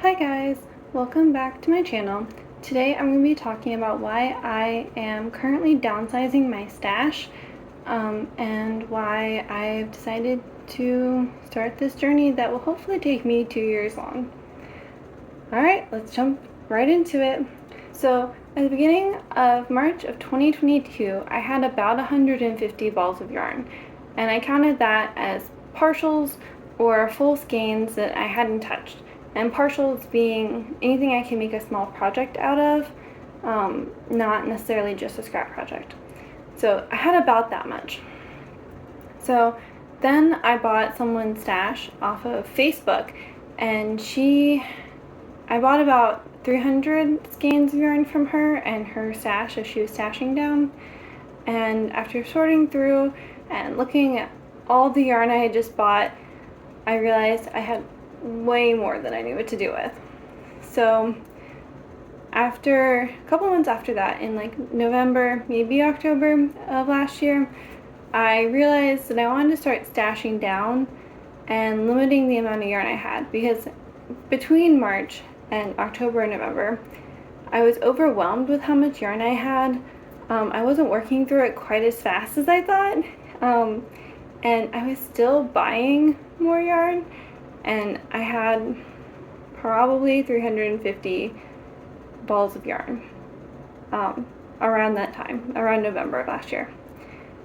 Hi guys, welcome back to my channel. Today I'm going to be talking about why I am currently downsizing my stash and why I've decided to start this journey that will hopefully take me 2 years long. Alright, let's jump right into it. So at the beginning of March of 2022, I had about 150 balls of yarn, and I counted that as partials or full skeins that I hadn't touched. And partials being anything I can make a small project out of, not necessarily just a scrap project. So I had about that much. So then I bought someone's stash off of Facebook, and I bought about 300 skeins of yarn from her and her stash as she was stashing down. And after sorting through and looking at all the yarn I had just bought, I realized I had way more than I knew what to do with. So after a couple months after that, in like November, maybe October of last year, I realized that I wanted to start stashing down and limiting the amount of yarn I had, because between March and October and November, I was overwhelmed with how much yarn I had. I wasn't working through it quite as fast as I thought, and I was still buying more yarn, and I had probably 350 balls of yarn around that time, around November of last year.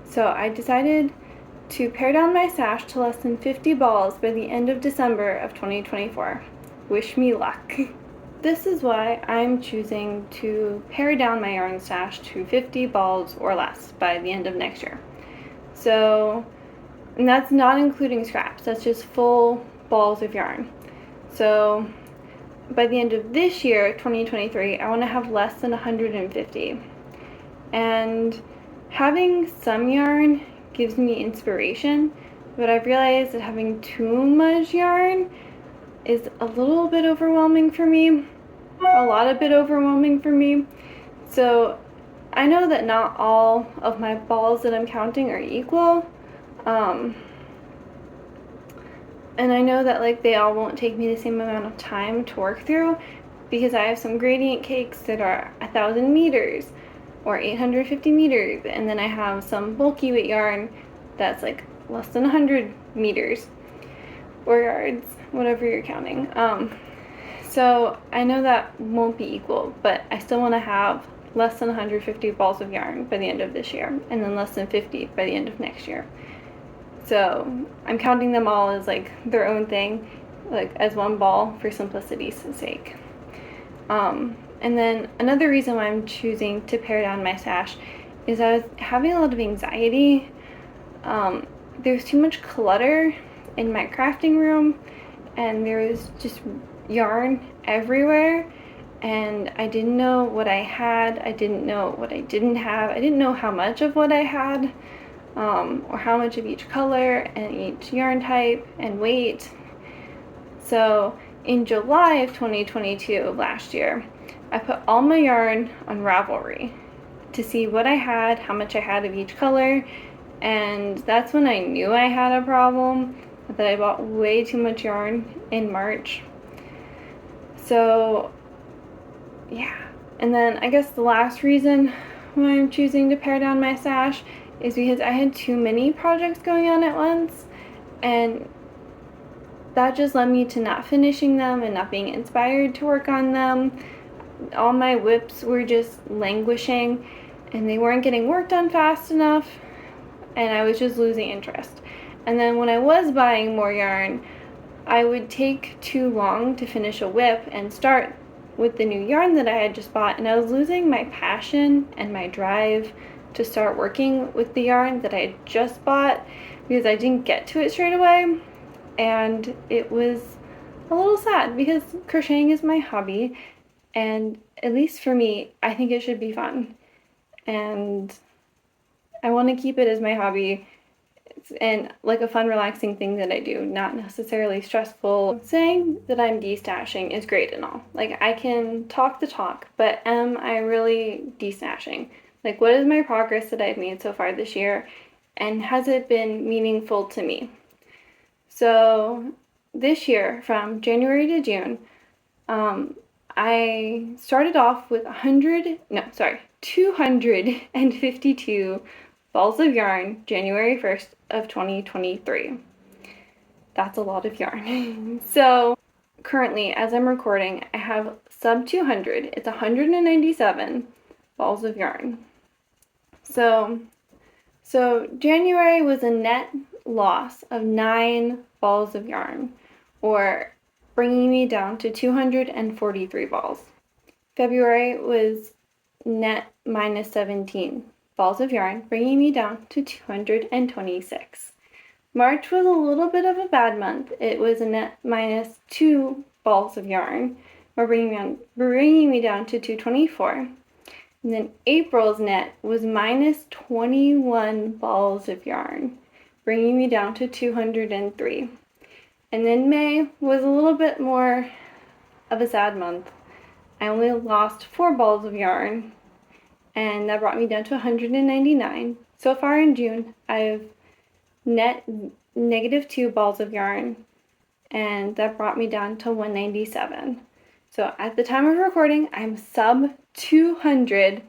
So I decided to pare down my stash to less than 50 balls by the end of December of 2024. Wish me luck. This is why I'm choosing to pare down my yarn stash to 50 balls or less by the end of next year. So, and that's not including scraps, that's just full balls of yarn. So by the end of this year, 2023, I want to have less than 150. And having some yarn gives me inspiration, but I've realized that having too much yarn is a little bit overwhelming for me, a bit overwhelming for me. So I know that not all of my balls that I'm counting are equal, and I know that like they all won't take me the same amount of time to work through, because I have some gradient cakes that are 1,000 meters or 850 meters, and then I have some bulky weight yarn that's like less than 100 meters or yards, whatever you're counting. So I know that won't be equal, but I still want to have less than 150 balls of yarn by the end of this year, and then less than 50 by the end of next year. So I'm counting them all as like their own thing, like as one ball for simplicity's sake. And then another reason why I'm choosing to pare down my stash is I was having a lot of anxiety. There's too much clutter in my crafting room, and there was just yarn everywhere, and I didn't know what I had, I didn't know what I didn't have, I didn't know how much of what I had, or how much of each color and each yarn type and weight. So in July of 2022, last year, I put all my yarn on Ravelry to see what I had, how much I had of each color, and that's when I knew I had a problem, that I bought way too much yarn in March. So yeah, and then I guess the last reason why I'm choosing to pare down my stash is because I had too many projects going on at once, and that just led me to not finishing them and not being inspired to work on them. All my whips were just languishing, and they weren't getting worked on fast enough, and I was just losing interest. And then when I was buying more yarn, I would take too long to finish a whip and start with the new yarn that I had just bought, and I was losing my passion and my drive to start working with the yarn that I had just bought, because I didn't get to it straight away. And it was a little sad, because crocheting is my hobby, and at least for me, I think it should be fun, and I want to keep it as my hobby and like a fun, relaxing thing that I do, not necessarily stressful. Saying that I'm destashing is great and all. Like, I can talk the talk, but am I really destashing? Like, what is my progress that I've made so far this year, and has it been meaningful to me? So this year, from January to June, I started off with 252 balls of yarn January 1st of 2023. That's a lot of yarn. So currently, as I'm recording, I have sub 200. It's 197 balls of yarn. So January was a net loss of 9 balls of yarn, or bringing me down to 243 balls. February was net minus 17 balls of yarn, bringing me down to 226. March was a little bit of a bad month. It was a net minus 2 balls of yarn, or bringing me down to 224. And then April's net was minus 21 balls of yarn, bringing me down to 203. And then May was a little bit more of a sad month. I only lost 4 balls of yarn, and that brought me down to 199. So far in June, I've net negative 2 balls of yarn, and that brought me down to 197. So at the time of recording, I'm sub 200,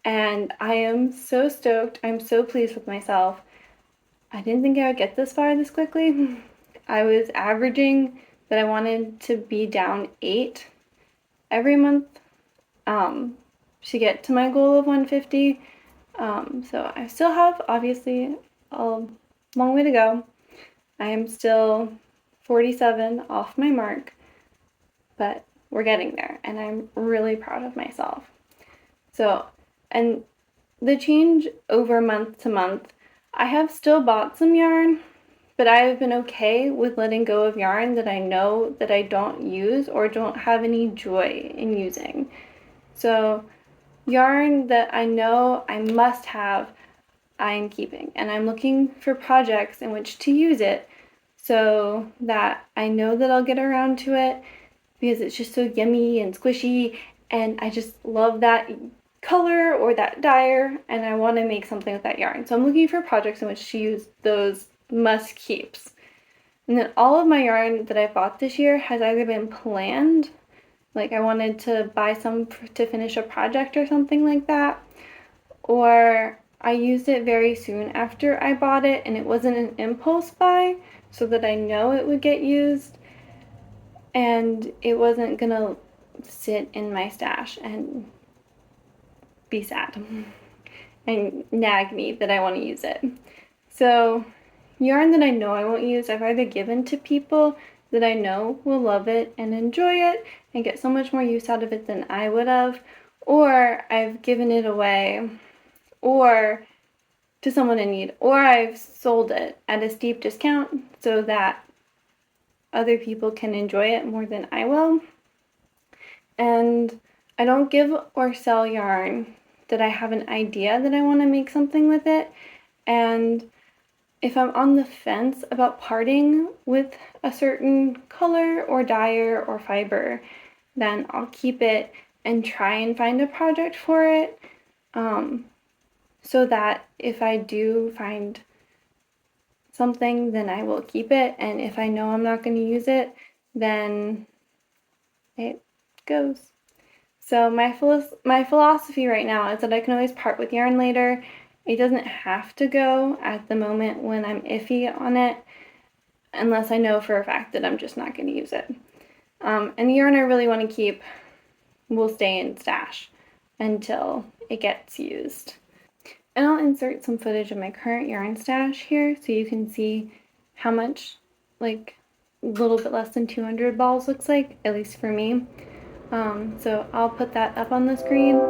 and I am so stoked. I'm so pleased with myself. I didn't think I would get this far this quickly. I was averaging that I wanted to be down 8 every month to get to my goal of 150. So I still have, obviously, a long way to go. I am still 47 off my mark, but we're getting there, and I'm really proud of myself. So, and the change over month to month, I have still bought some yarn, but I have been okay with letting go of yarn that I know that I don't use or don't have any joy in using. So yarn that I know I must have, I'm keeping, and I'm looking for projects in which to use it so that I know that I'll get around to it, because it's just so yummy and squishy, and I just love that color or that dyer, and I want to make something with that yarn. So I'm looking for projects in which to use those must keeps. And then all of my yarn that I bought this year has either been planned, like I wanted to buy some to finish a project or something like that, or I used it very soon after I bought it and it wasn't an impulse buy, so that I know it would get used and it wasn't gonna sit in my stash and be sad and nag me that I want to use it. So yarn that I know I won't use, I've either given to people that I know will love it and enjoy it and get so much more use out of it than I would have, or I've given it away, or to someone in need, or I've sold it at a steep discount so that other people can enjoy it more than I will. And I don't give or sell yarn that I have an idea that I want to make something with it. And if I'm on the fence about parting with a certain color or dyer or fiber, then I'll keep it and try and find a project for it, so that if I do find something, then I will keep it, and if I know I'm not going to use it, then it goes. So my philosophy right now is that I can always part with yarn later. It doesn't have to go at the moment when I'm iffy on it, unless I know for a fact that I'm just not going to use it. And the yarn I really want to keep will stay in stash until it gets used. And I'll insert some footage of my current yarn stash here so you can see how much, like, a little bit less than 200 balls looks like, at least for me. So I'll put that up on the screen.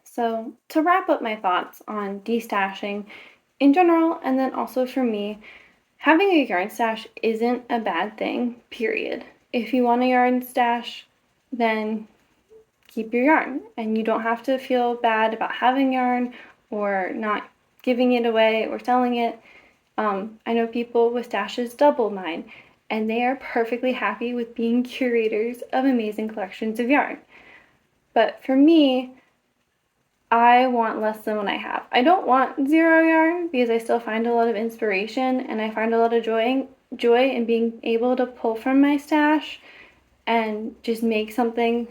So to wrap up my thoughts on destashing in general, and then also for me, having a yarn stash isn't a bad thing, period. If you want a yarn stash, then keep your yarn, and you don't have to feel bad about having yarn or not giving it away or selling it. I know people with stashes double mine, and they are perfectly happy with being curators of amazing collections of yarn. But for me, I want less than what I have. I don't want zero yarn because I still find a lot of inspiration and I find a lot of joy in being able to pull from my stash and just make something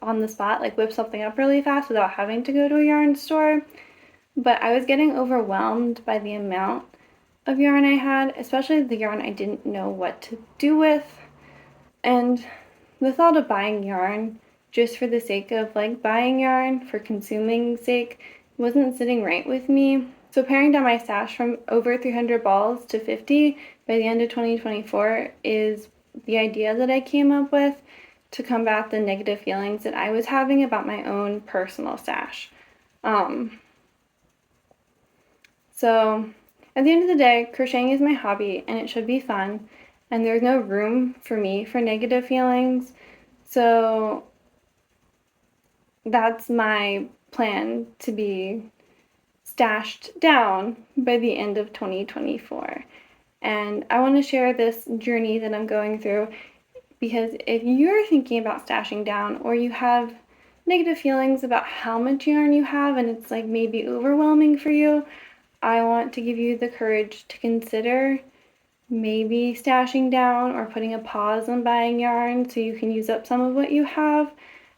on the spot, like whip something up really fast without having to go to a yarn store. But I was getting overwhelmed by the amount of yarn I had, especially the yarn I didn't know what to do with. And the thought of buying yarn just for the sake of like buying yarn for consuming sake wasn't sitting right with me. So paring down my stash from over 300 balls to 50 by the end of 2024 is the idea that I came up with to combat the negative feelings that I was having about my own personal stash. So at the end of the day, crocheting is my hobby and it should be fun, and there's no room for me for negative feelings. So that's my plan, to be stashed down by the end of 2024. And I want to share this journey that I'm going through because if you're thinking about stashing down or you have negative feelings about how much yarn you have and it's like maybe overwhelming for you, I want to give you the courage to consider maybe stashing down or putting a pause on buying yarn so you can use up some of what you have.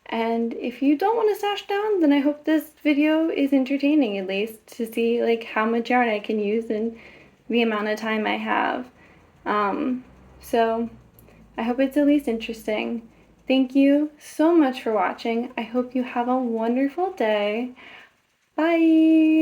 And if you don't want to stash down, then I hope this video is entertaining, at least to see like how much yarn I can use in the amount of time I have. So I hope it's at least interesting. Thank you so much for watching. I hope you have a wonderful day. Bye!